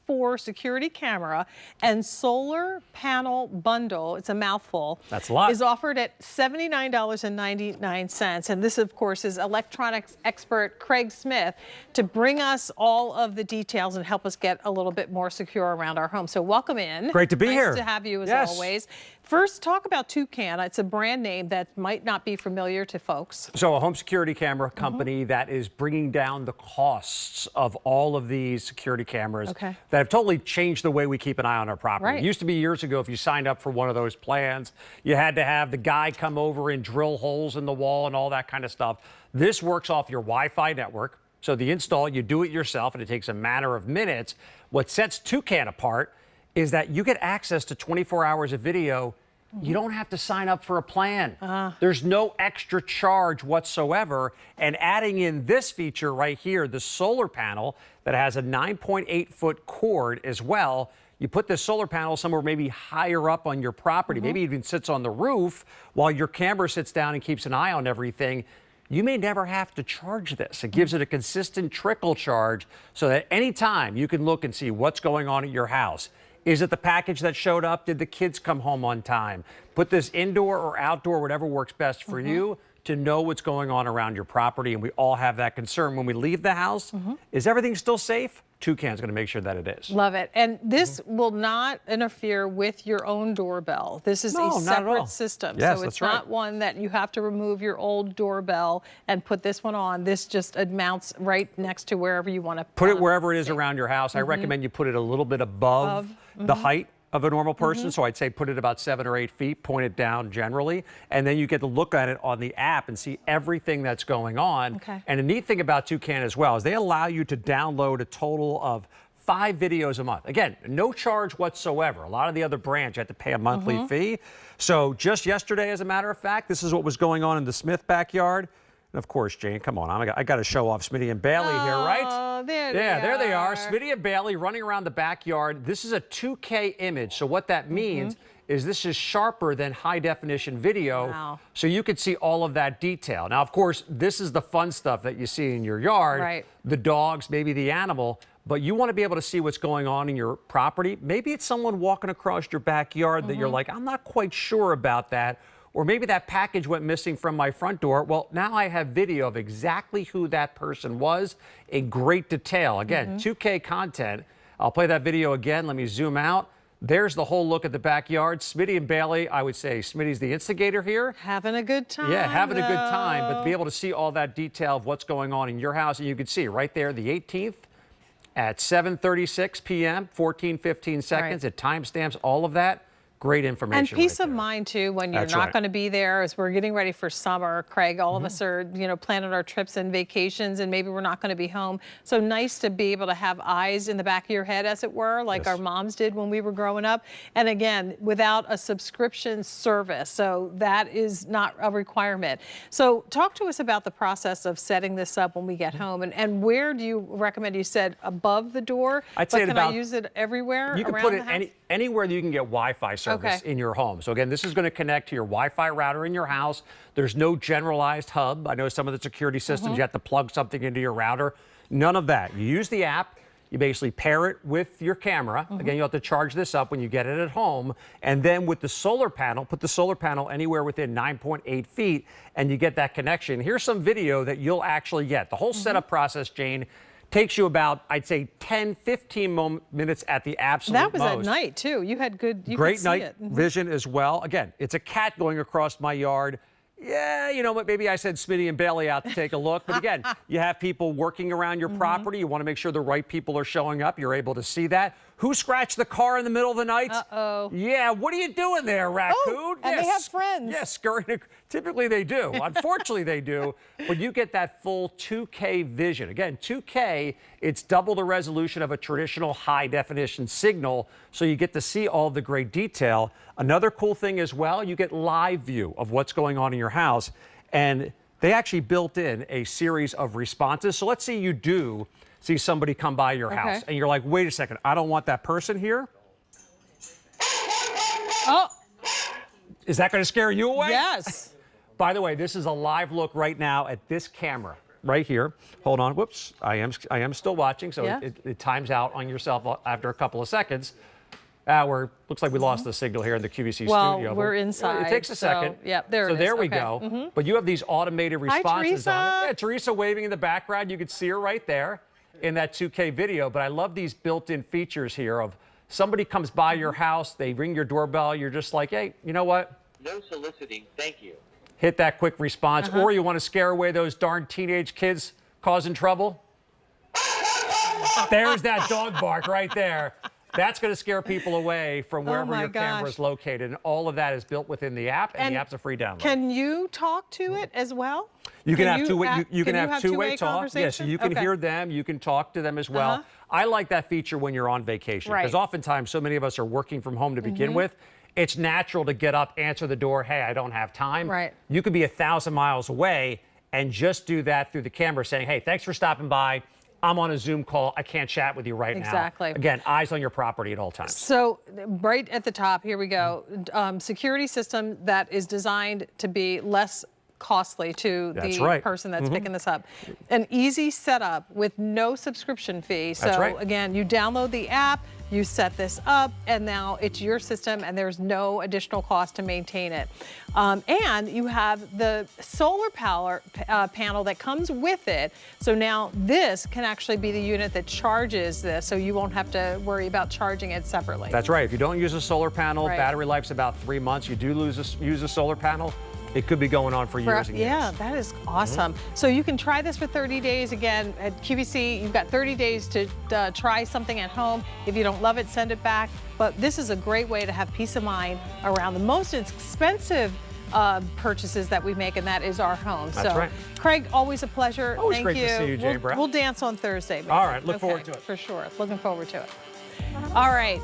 S4 security camera and solar panel bundle, it's a mouthful. That's a lot. Is offered at $79.99. And this, of course, is electronics expert Craig Smith to bring us all of the details and help us get a little bit more secure around our home. So welcome in. Great to be here. Nice to have you as always. First, talk about Toucan. It's a brand name that might not be familiar to folks. So a home security camera company that is bringing down the costs of all of these security cameras that have totally changed the way we keep an eye on our property. It used to be years ago, if you signed up for one of those plans, you had to have the guy come over and drill holes in the wall and all that kind of stuff. This works off your Wi-Fi network. So the install, you do it yourself, and it takes a matter of minutes. What sets Toucan apart is that you get access to 24 hours of video. You don't have to sign up for a plan. There's no extra charge whatsoever. And adding in this feature right here, the solar panel that has a 9.8-foot cord as well. You put this solar panel somewhere maybe higher up on your property, maybe even sits on the roof while your camera sits down and keeps an eye on everything. You may never have to charge this. It gives it a consistent trickle charge so that anytime you can look and see what's going on at your house. Is it the package that showed up? Did the kids come home on time? Put this indoor or outdoor, whatever works best for you, to know what's going on around your property. And we all have that concern when we leave the house. Is everything still safe? Toucan's going to make sure that it is. Love it. And this will not interfere with your own doorbell. This is a separate system. Yes, so it's that's right. not one that you have to remove your old doorbell and put this one on. This just mounts right next to wherever you want to put it wherever it is around your house. I recommend you put it a little bit above the height of a normal person. So I'd say put it about 7 or 8 feet, point it down generally, and then you get to look at it on the app and see everything that's going on. And the neat thing about Toucan as well is they allow you to download a total of 5 videos a month. Again, no charge whatsoever. A lot of the other brands, you have to pay a monthly fee. So just yesterday, as a matter of fact, this is what was going on in the Smith backyard. And of course, Jane, come on, I got to show off Smitty and Bailey here, right? There there they are. Smitty and Bailey running around the backyard. This is a 2K image. So what that means is this is sharper than high definition video. So you could see all of that detail. Now, of course, this is the fun stuff that you see in your yard. The dogs, maybe the animal. But you want to be able to see what's going on in your property. Maybe it's someone walking across your backyard that you're like, I'm not quite sure about that. Or maybe that package went missing from my front door. Well, now I have video of exactly who that person was in great detail. Again, 2K content. I'll play that video again. Let me zoom out. There's the whole look at the backyard. Smitty and Bailey, I would say Smitty's the instigator here. Having a good time. Yeah, having a good time. But to be able to see all that detail of what's going on in your house, and you can see right there, the 18th at 7:36 p.m., 14:15 seconds. It timestamps all of that. Great information. And peace of mind, too, when you're not going to be there. As we're getting ready for summer, Craig, all of us are, planning our trips and vacations, and maybe we're not going to be home. So nice to be able to have eyes in the back of your head, as it were, like our moms did when we were growing up. And again, without a subscription service. So that is not a requirement. So talk to us about the process of setting this up when we get home. And where do you recommend? You said above the door. I'd say can I use it everywhere? You can put it anywhere that you can get Wi-Fi service in your home. So again, this is going to connect to your Wi-Fi router in your house. There's no generalized hub. I know some of the security systems, you have to plug something into your router. None of that. You use the app. You basically pair it with your camera. Again, you have to charge this up when you get it at home. And then with the solar panel, put the solar panel anywhere within 9.8 feet, and you get that connection. Here's some video that you'll actually get. The whole setup process, Jane, takes you about, I'd say, 10, 15 minutes at the absolute most. That was at night, too. You had great night vision as well. Again, it's a cat going across my yard. Yeah, you know what, maybe I said Smitty and Bailey out to take a look. But again, you have people working around your property. You want to make sure the right people are showing up. You're able to see that. Who scratched the car in the middle of the night? Yeah, what are you doing there, raccoon? Oh, and they have friends. Yes, scurrying. Typically they do. Unfortunately, they do. But you get that full 2K vision. Again, 2K, it's double the resolution of a traditional high-definition signal, so you get to see all the great detail. Another cool thing as well, you get live view of what's going on in your house. And they actually built in a series of responses. So let's say you do see somebody come by your house and you're like, wait a second, I don't want that person here. Oh. Is that going to scare you away? Yes. By the way, this is a live look right now at this camera. right here. Hold on. Whoops. I am still watching, so it times out on yourself after a couple of seconds. Looks like we lost the signal here in the QVC studio. Well, we're inside. It takes a second. Yep, there it is. So there we Okay. go. But you have these automated responses Teresa. on it. Yeah, Teresa waving in the background. You can see her right there in that 2K video. But I love these built-in features here of somebody comes by your house, they ring your doorbell, you're just like, hey, you know what? No soliciting, thank you. Hit that quick response. Or you want to scare away those darn teenage kids causing trouble? There's that dog bark right there. That's going to scare people away from wherever your camera is located. And all of that is built within the app, and the app's a free download. Can you talk to it as well? You can have two-way. You can have two-way talk. Yes, so you can hear them. You can talk to them as well. I like that feature when you're on vacation because oftentimes so many of us are working from home to begin with. It's natural to get up, answer the door. Hey, I don't have time. Right. You could be 1,000 miles away and just do that through the camera, saying, "Hey, thanks for stopping by. I'm on a Zoom call. I can't chat with you right now." Exactly. Again, eyes on your property at all times. So right at the top, here we go. Security system that is designed to be less costly to the person that's picking this up. An easy setup with no subscription fee. So again, you download the app, you set this up, and now it's your system and there's no additional cost to maintain it. And you have the solar power panel that comes with it. So now this can actually be the unit that charges this, so you won't have to worry about charging it separately. That's right. If you don't use a solar panel, battery life's about 3 months. You do use a solar panel, it could be going on for years and years. Yeah, that is awesome. So you can try this for 30 days. Again, at QVC, you've got 30 days to try something at home. If you don't love it, send it back. But this is a great way to have peace of mind around the most expensive purchases that we make, and that is our home. That's right. Craig, always a pleasure. Always Thank great you. to see you, Jay Brown. We'll dance on Thursday. Maybe. All right, look forward to it. For sure. Looking forward to it. All right.